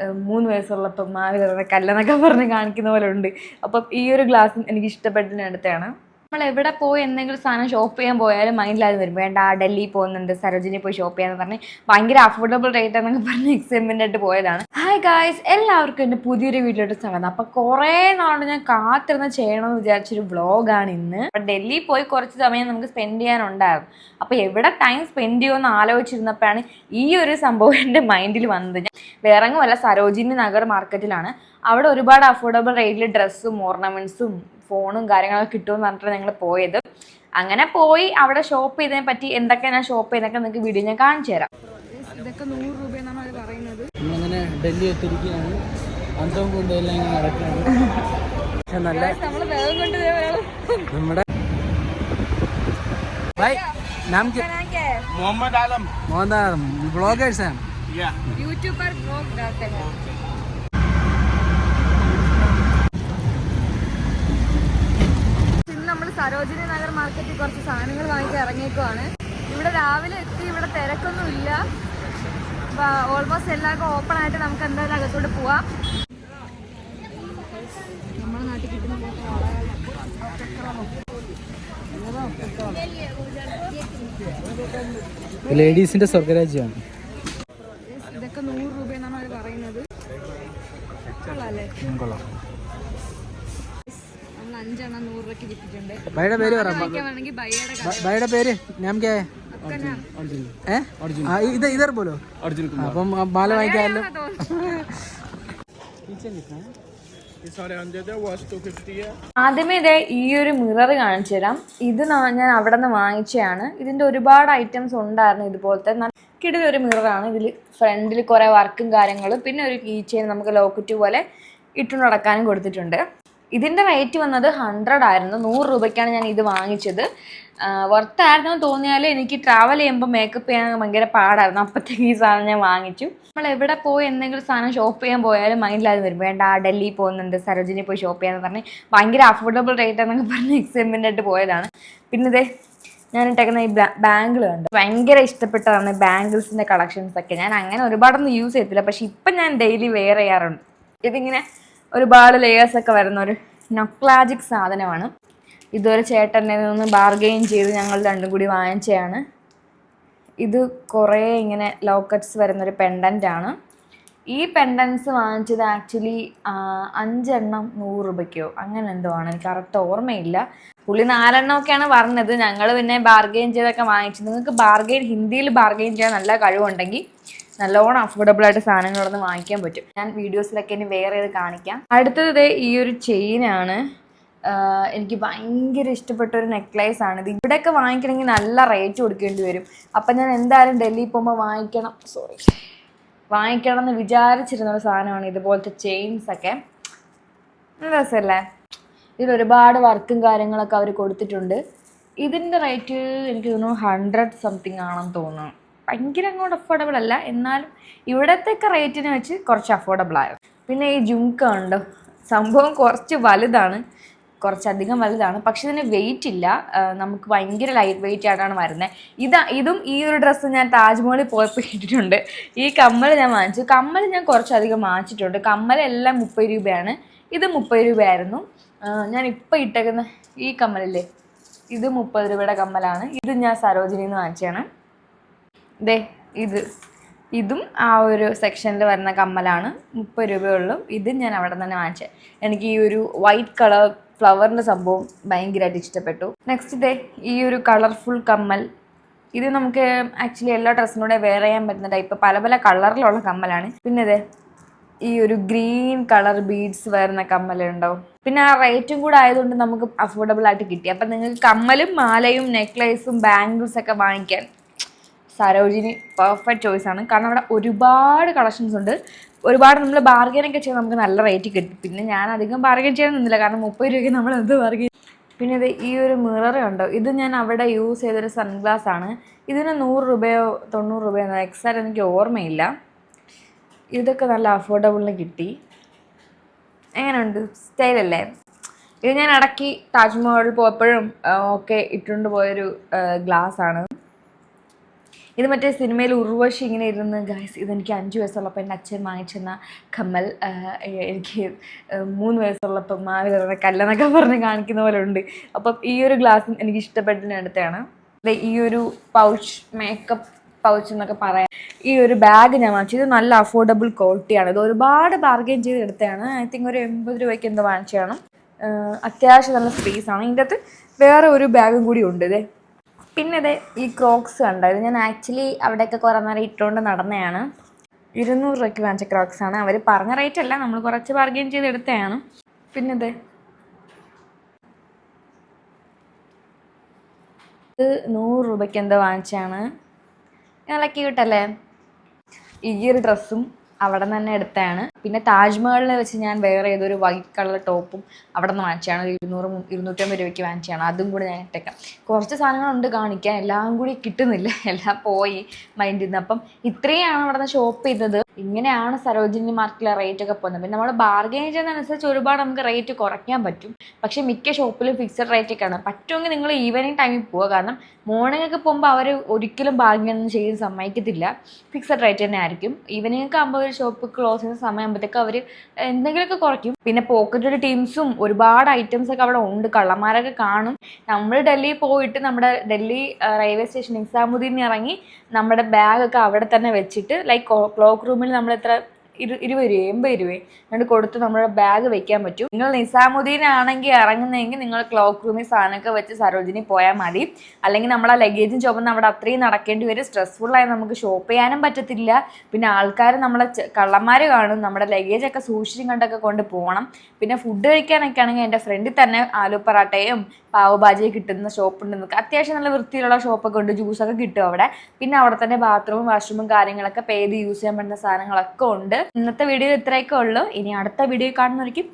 3 വയസ്സുള്ളപ്പം മാവിലെ കല്ലെന്നൊക്കെ പറഞ്ഞ് കാണിക്കുന്ന പോലെ ഉണ്ട്. അപ്പം ഈ ഒരു ഗ്ലാസ് എനിക്ക് ഇഷ്ടപ്പെട്ടതിനടുത്താണ്. നമ്മൾ എവിടെ പോയി എന്തെങ്കിലും സാധനം ഷോപ്പ് ചെയ്യാൻ പോയാലും മൈൻഡിലാതെ വരും, വേണ്ട ഡൽഹി പോകുന്നുണ്ട്, സരോജിനി പോയി ഷോപ്പ് ചെയ്യാന്ന് പറഞ്ഞ് ഭയങ്കര അഫോർഡബിൾ റേറ്റ് എന്നൊക്കെ പറഞ്ഞ് എക്സൈറ്റ്മെൻ്റ് ആയിട്ട് പോയതാണ്. ഹായ് ഗായ്സ്, എല്ലാവർക്കും എൻ്റെ പുതിയൊരു വീഡിയോയുടെ സ്വാഗതം. അപ്പം കുറേ നാളോട് ഞാൻ കാത്തിരുന്ന് ചെയ്യണമെന്ന് വിചാരിച്ചൊരു വ്ളോഗാണ് ഇന്ന്. അപ്പം ഡൽഹി പോയി കുറച്ച് സമയം നമുക്ക് സ്പെൻഡ് ചെയ്യാനുണ്ടായിരുന്നു. അപ്പോൾ എവിടെ ടൈം സ്പെൻഡ് ചെയ്യുമെന്ന് ആലോചിച്ചിരുന്നപ്പോഴാണ് ഈ ഒരു സംഭവം എൻ്റെ മൈൻഡിൽ വന്നത്. ഞാൻ വേറെങ്ങുമല്ല, സരോജിനി നഗർ മാർക്കറ്റിലാണ്. അവിടെ ഒരുപാട് അഫോർഡബിൾ റേറ്റിൽ ഡ്രസ്സും ഓർണമെൻറ്റ്സും ഫോണും കാര്യങ്ങളൊക്കെ കിട്ടുമെന്ന് പറഞ്ഞിട്ട് ഞങ്ങൾ പോയത്. അങ്ങനെ പോയി അവിടെ ഷോപ്പ് ചെയ്തതിനെ പറ്റി എന്തൊക്കെ ഞാൻ ഷോപ്പ് ചെയ്തൊക്കെ നിങ്ങൾക്ക് വീഡിയോ ഞാൻ കാണിച്ചു തരാം. ഇതൊക്കെ 100 രൂപയെന്നാണ് അവർ പറയുന്നത്. അങ്ങനെ ഡൽഹി എത്തിയിരിക്കുകയാണ്. അന്തം കൊണ്ട് എല്ലാം ഇങ്ങനെ നടക്കുകയാണ്. നല്ല നമ്മൾ വേഗം കൊണ്ട് നമ്മുടെ भाई नाम क्या? मोहम्मद आलम. मोहम्मद आलम ब्लॉगर्स हैं, यूट्यूबर ब्लॉग डालते हैं. ഇന്ന് നമ്മൾ സരോജിനി നഗർ മാർക്കറ്റിൽ കുറച്ച് സാധനങ്ങൾ വാങ്ങിക്കാൻ ഇറങ്ങിയേക്കുവാണ്. ഇവിടെ രാവിലെ എത്തി, ഇവിടെ തിരക്കൊന്നും ഇല്ല. ഓൾമോസ്റ്റ് എല്ലാവർക്കും ഓപ്പൺ ആയിട്ട് നമുക്ക് എന്തായാലും അകത്തോട്ട് പോവാം. നമ്മുടെ നാട്ടിൽ കിട്ടുന്ന ലേഡീസിന്റെ സ്വർഗരാജ്യമാണ്. ഇതൊക്കെ 100 രൂപയെന്നാണ് അവർ പറയുന്നത്. കൊള്ളാം. നമ്മൾ 5 എണ്ണം 100 രൂപയ്ക്ക് വിറ്റിട്ടുണ്ട്. ബൈയുടെ പേര് പറയാം. ബൈയുടെ പേര് നാം ക്യാ ഹൈ? ഇതർ പോലോ. അപ്പം മാല വാങ്ങിക്കാമല്ലോ. ആദ്യമേ ഇതേ ഈ ഒരു മിറർ കാണിച്ചു തരാം. ഇത് ഞാൻ അവിടെ നിന്ന് വാങ്ങിച്ചതാണ്. ഇതിന്റെ ഒരുപാട് ഐറ്റംസ് ഉണ്ടായിരുന്നു ഇതുപോലത്തെ. കിടിലൊരു മിററാണ്. ഇതിൽ ഫ്രണ്ടിൽ കുറേ വർക്കും കാര്യങ്ങളും, പിന്നെ ഒരു കീ ചെയിൻ നമുക്ക് ലോക്കറ്റ് പോലെ ഇട്ടു നടക്കാനും കൊടുത്തിട്ടുണ്ട്. ഇതിൻ്റെ റേറ്റ് വന്നത് 100 ആയിരുന്നു. 100 രൂപയ്ക്കാണ് ഞാൻ ഇത് വാങ്ങിച്ചത്. വർത്തായിരുന്നു തോന്നിയാൽ എനിക്ക് ട്രാവൽ ചെയ്യുമ്പോൾ മേക്കപ്പ് ചെയ്യാൻ ഭയങ്കര പാടായിരുന്നു. അപ്പോഴത്തേക്ക് ഈ സാധനം ഞാൻ വാങ്ങിച്ചു. നമ്മൾ എവിടെ പോയി എന്തെങ്കിലും സാധനം ഷോപ്പ് ചെയ്യാൻ പോയാലും മൈൻഡിലാതെ വരും, വേണ്ട ഡൽഹി പോകുന്നുണ്ട്, സരോജിനി പോയി ഷോപ്പ് ചെയ്യാന്ന് പറഞ്ഞ് ഭയങ്കര അഫോർഡബിൾ റേറ്റ് എന്നൊക്കെ പറഞ്ഞ് എക്സൈറ്റ്മെൻ്റ് ആയിട്ട് പോയതാണ്. പിന്നെ ഇതേ ഞാൻ ഇട്ടേക്കുന്ന ഈ ബാംഗിൾ കണ്ട് ഭയങ്കര ഇഷ്ടപ്പെട്ടതാണ്. ബാംഗിൾസിൻ്റെ കളക്ഷൻസൊക്കെ ഞാൻ അങ്ങനെ ഒരുപാടൊന്നും യൂസ് ചെയ്യത്തില്ല, പക്ഷെ ഇപ്പം ഞാൻ ഡെയിലി വെയർ ചെയ്യാറുണ്ട്. ഇതിങ്ങനെ ഒരുപാട് ലെയേഴ്സൊക്കെ വരുന്ന ഒരു നൊക്ലാജിക് സാധനമാണ്. ഇതുവരെ ചേട്ടൻ്റെ നിന്ന് ബാർഗെയിൻ ചെയ്ത് ഞങ്ങൾ രണ്ടും കൂടി വാങ്ങിച്ചതാണ്. ഇത് കുറേ ഇങ്ങനെ ലോക്കറ്റ്സ് വരുന്നൊരു പെൻഡൻ്റാണ്. ഈ പെൻഡൻസ് വാങ്ങിച്ചത് ആക്ച്വലി 5 എണ്ണം 100 രൂപയ്ക്കോ അങ്ങനെ എന്തോ ആണ്, എനിക്ക് കറക്റ്റ് ഓർമ്മയില്ല. പുള്ളി 4 എണ്ണമൊക്കെയാണ് പറഞ്ഞത്. ഞങ്ങൾ പിന്നെ ബാർഗെയിൻ ചെയ്തൊക്കെ വാങ്ങിച്ചു. നിങ്ങൾക്ക് ഹിന്ദിയിൽ ബാർഗെയിൻ ചെയ്യാൻ നല്ല കഴിവുണ്ടെങ്കിൽ നല്ലോണം അഫോർഡബിൾ ആയിട്ട് സാധനങ്ങളൊന്ന് വാങ്ങിക്കാൻ പറ്റും. ഞാൻ വീഡിയോസിലൊക്കെ ഇനി വേറെ ചെയ്ത് കാണിക്കാം. അടുത്തത് ഈ ഒരു ചെയിനാണ്. എനിക്ക് ഭയങ്കര ഇഷ്ടപ്പെട്ട ഒരു നെക്ലേസ് ആണ്. ഇത് ഇവിടെയൊക്കെ വാങ്ങിക്കണമെങ്കിൽ നല്ല റേറ്റ് കൊടുക്കേണ്ടി വരും. അപ്പം ഞാൻ എന്തായാലും ഡൽഹി പോകുമ്പോൾ വാങ്ങിക്കണം എന്ന് വിചാരിച്ചിരുന്ന ഒരു സാധനമാണ് ഇതുപോലത്തെ ചെയിൻസൊക്കെ. നല്ല രസമല്ലേ? ഇതിൽ ഒരുപാട് വർക്കും കാര്യങ്ങളൊക്കെ അവർ കൊടുത്തിട്ടുണ്ട്. ഇതിൻ്റെ റേറ്റ് എനിക്ക് തോന്നുന്നു 100 സംതിങ് ആണെന്ന് തോന്നുന്നു. ഭയങ്കര അങ്ങോട്ട് അഫോർഡബിൾ അല്ല, എന്നാലും ഇവിടത്തെയൊക്കെ റേറ്റിന് വെച്ച് കുറച്ച് അഫോർഡബിൾ ആയിരുന്നു. പിന്നെ ഈ ജുംക്ക ഉണ്ട്. സംഭവം കുറച്ച് വലുതാണ്, കുറച്ചധികം വലുതാണ്. പക്ഷെ ഇതിന് വെയിറ്റ് ഇല്ല. നമുക്ക് ഭയങ്കര ലൈറ്റ് വെയിറ്റ് ആയിട്ടാണ് വരുന്നത്. ഇതും ഈ ഒരു ഡ്രസ്സ് ഞാൻ താജ്മഹലിൽ പോയപ്പോൾ ഇട്ടിട്ടുണ്ട്. ഈ കമ്മൽ ഞാൻ വാങ്ങിച്ചു. കമ്മൽ ഞാൻ കുറച്ചധികം വാങ്ങിച്ചിട്ടുണ്ട്. കമ്മലെല്ലാം 30 രൂപയാണ്. ഇത് 30 രൂപയായിരുന്നു. ഞാൻ ഇപ്പോൾ ഇട്ടേക്കുന്ന ഈ കമ്മലില്ലേ, ഇത് 30 രൂപയുടെ കമ്മലാണ്. ഇത് ഞാൻ സരോജിനിയിൽ നിന്ന് വാങ്ങിച്ചതാണ്. ഇതും ആ ഒരു സെക്ഷനിൽ വരുന്ന കമ്മലാണ്. 30 രൂപയുള്ളൂ. ഇത് ഞാൻ അവിടെ തന്നെ വാങ്ങിച്ചത്. എനിക്ക് ഈ ഒരു വൈറ്റ് കളർ ഫ്ലവറിൻ്റെ സംഭവം ഭയങ്കരമായിട്ട് ഇഷ്ടപ്പെട്ടു. നെക്സ്റ്റ് ഈ ഒരു കളർഫുൾ കമ്മൽ. ഇത് നമുക്ക് ആക്ച്വലി എല്ലാ ഡ്രസ്സിനൂടെ വെയർ ചെയ്യാൻ പറ്റുന്ന ടൈപ്പ് പല കളറിലുള്ള കമ്മലാണ്. പിന്നെ ഈ ഒരു ഗ്രീൻ കളർ ബീഡ്സ് വരുന്ന കമ്മലുണ്ടാവും. പിന്നെ ആ റേറ്റും കൂടെ ആയതുകൊണ്ട് നമുക്ക് അഫോർഡബിൾ ആയിട്ട് കിട്ടി. അപ്പം നിങ്ങൾക്ക് കമ്മലും മാലയും നെക്ലേസും ബാംഗിൾസൊക്കെ വാങ്ങിക്കാൻ സരോജിനി പെർഫെക്റ്റ് ചോയ്സാണ്. കാരണം അവിടെ ഒരുപാട് കളക്ഷൻസ് ഉണ്ട്. ഒരുപാട് നമ്മൾ ബാർഗെയിനൊക്കെ ചെയ്ത് നമുക്ക് നല്ല റേറ്റ് കിട്ടും. പിന്നെ ഞാൻ അധികം ബാർഗെയിൻ ചെയ്യാൻ നിന്നില്ല, കാരണം 30 രൂപയ്ക്ക് നമ്മൾ എന്ത് ബാർഗെയിൻ. പിന്നെ ഈ ഒരു മിറർ ഉണ്ടോ, ഇത് ഞാൻ അവിടെ യൂസ് ചെയ്തൊരു സൺഗ്ലാസ് ആണ്. ഇതിന് 100 രൂപയോ 90 രൂപയോ എക്സാക്റ്റ് എനിക്ക് ഓർമ്മയില്ല. ഇതൊക്കെ നല്ല അഫോർഡബിളിന് കിട്ടി. എങ്ങനെയുണ്ട്? സ്റ്റൈലല്ലേ? ഇത് ഞാൻ ഇടയ്ക്ക് താജ്മഹലിൽ പോയപ്പോഴും ഒക്കെ ഇട്ടുകൊണ്ട് പോയൊരു ഗ്ലാസ് ആണ്. ഇത് മറ്റേ സിനിമയിൽ ഉർവശി ഇങ്ങനെ ഇരുന്ന് ഗൈസ് ഇതെനിക്ക് 5 വയസ്സുള്ളപ്പോൾ എൻ്റെ അച്ഛൻ വാങ്ങിച്ചെന്ന കമ്മൽ, എനിക്ക് 3 വയസ്സുള്ളപ്പോൾ മാവിലെറിഞ്ഞ കല്ലെന്നൊക്കെ പറഞ്ഞ് കാണിക്കുന്ന പോലെ ഉണ്ട്. അപ്പം ഈ ഒരു ഗ്ലാസ് എനിക്ക് ഇഷ്ടപ്പെട്ടതിനടുത്താണ്. ഈ ഒരു പൗച്ച്, മേക്കപ്പ് പൗച്ച് എന്നൊക്കെ പറയാം. ഈ ഒരു ബാഗ് ഞാൻ വാങ്ങിച്ചു. ഇത് നല്ല അഫോർഡബിൾ ക്വാളിറ്റിയാണ്. ഇത് ഒരുപാട് ബാർഗെയിൻ ചെയ്ത് എടുത്തതാണ്. ഐ തിങ്ക് ഒരു 80 രൂപയ്ക്ക് എന്തോ വാങ്ങിച്ചതാണ്. അത്യാവശ്യം നല്ല സ്പേസാണ്. ഇതിൻ്റെ അകത്ത് വേറെ ഒരു ബാഗും കൂടി ഉണ്ട്. ഇതേ പിന്നെ ഇതേ ഈ ക്രോക്സ് കണ്ടായത് ഞാൻ ആക്ച്വലി അവിടെയൊക്കെ കുറേ നേരം ഇട്ടുകൊണ്ട് നടന്നതാണ്. 200 രൂപയ്ക്ക് വാങ്ങിച്ച ക്രോക്സാണ്. അവർ പറഞ്ഞ റേറ്റ് അല്ല, നമ്മൾ കുറച്ച് ബാർഗെയിൻ ചെയ്ത് എടുത്തതാണ്. പിന്നെ ഇതേ ഇത് 100 രൂപയ്ക്ക് എന്തോ വാങ്ങിച്ചാണ്. നല്ല ക്യൂട്ടല്ലേ. ഈ ഒരു ഡ്രസ്സും അവിടെ നിന്ന് തന്നെ എടുത്തതാണ്. പിന്നെ താജ്മഹലിൽ വെച്ച് ഞാൻ വേറെ ഏതൊരു വൈറ്റ് കളർ ടോപ്പും അവിടെ നിന്ന് വാങ്ങിച്ചാണ്. 200-250 രൂപയ്ക്ക് വാങ്ങിച്ചാണ്. അതും കൂടി ഞാൻ ഇട്ടേക്കാം. കുറച്ച് സാധനങ്ങളുണ്ട് കാണിക്കാൻ, എല്ലാം കൂടി കിട്ടുന്നില്ല, എല്ലാം പോയി മൈൻഡിൽ നിന്ന്. അപ്പം ഇത്രയാണ് അവിടെ നിന്ന് ഷോപ്പ് ചെയ്തത്. ഇങ്ങനെയാണ് സരോജിനി മാർക്കറ്റിലെ റേറ്റ് ഒക്കെ പോകുന്നത്. പിന്നെ നമ്മൾ ബാർഗെയിൻ ചെയ്യുന്നതനുസരിച്ച് ഒരുപാട് നമുക്ക് റേറ്റ് കുറയ്ക്കാൻ പറ്റും. പക്ഷേ മിക്ക ഷോപ്പിലും ഫിക്സഡ് റേറ്റൊക്കെയാണ്. പറ്റുമെങ്കിൽ നിങ്ങൾ ഈവനിങ് ടൈമിൽ പോവുക. കാരണം മോർണിംഗ് ഒക്കെ പോകുമ്പോൾ അവർ ഒരിക്കലും ബാർഗെയിൻ ഒന്നും ചെയ്ത് സമ്മതിക്കത്തില്ല. ഫിക്സഡ് റേറ്റ് തന്നെ ആയിരിക്കും. ഈവനിംഗ് ഒക്കെ ആകുമ്പോൾ ഒരു ഷോപ്പ് ക്ലോസ് ചെയ്യുന്ന സമയമാകുമ്പോഴത്തേക്ക് അവർ എന്തെങ്കിലുമൊക്കെ കുറയ്ക്കും. പിന്നെ പോക്കറ്റഡ് ടീംസും ഒരുപാട് ഐറ്റംസ് ഒക്കെ അവിടെ ഉണ്ട്. കള്ളന്മാരൊക്കെ കാണും. നമ്മൾ ഡൽഹി പോയിട്ട് നമ്മുടെ ഡൽഹി റെയിൽവേ സ്റ്റേഷൻ നിസാമുദ്ദീനിൽ ഇറങ്ങി നമ്മുടെ ബാഗൊക്കെ അവിടെ തന്നെ വെച്ചിട്ട് ലൈക്ക് ക്ലോക്ക് റൂമിൽ നമ്മൾ എത്ര 20 രൂപ 80 രൂപ എന്നിട്ട് കൊടുത്ത് നമ്മുടെ ബാഗ് വെക്കാൻ പറ്റും. നിങ്ങൾ നിസാമുദ്ദീൻ ആണെങ്കിൽ ഇറങ്ങുന്നതെങ്കിൽ നിങ്ങൾ ക്ലോക്ക് റൂമിൽ സാധനമൊക്കെ വെച്ച് സരോജിനി പോയാൽ മതി. അല്ലെങ്കിൽ നമ്മൾ ആ ലഗേജും ചുമന്ന് അവിടെ അത്രയും നടക്കേണ്ടി വരും. സ്ട്രെസ്ഫുള്ളായി നമുക്ക് ഷോപ്പ് ചെയ്യാനും പറ്റത്തില്ല. പിന്നെ ആൾക്കാർ നമ്മളെ കള്ളന്മാർ കാണും. നമ്മുടെ ലഗേജൊക്കെ സൂക്ഷിച്ചും കണ്ടൊക്കെ കൊണ്ട് പോകണം. പിന്നെ ഫുഡ് കഴിക്കാനൊക്കെ ആണെങ്കിൽ എൻ്റെ ഫ്രണ്ടിൽ തന്നെ ആലു പറാട്ടയും പാവ് ഭാജിയും കിട്ടുന്ന ഷോപ്പുണ്ട്. അത്യാവശ്യം നല്ല വൃത്തിയിലുള്ള ഷോപ്പൊക്കെ ഉണ്ട്. ജ്യൂസൊക്കെ കിട്ടും അവിടെ. പിന്നെ അവിടെ തന്നെ ബാത്റൂമും വാഷ്റൂമും കാര്യങ്ങളൊക്കെ പേ ചെയ്ത് യൂസ് ചെയ്യാൻ പറ്റുന്ന സാധനങ്ങളൊക്കെ ഉണ്ട്. ഇന്നത്തെ വീഡിയോ ഇത്രയൊക്കെ ഉള്ളൂ. ഇനി അടുത്ത വീഡിയോ കാണുന്നതായിരിക്കും.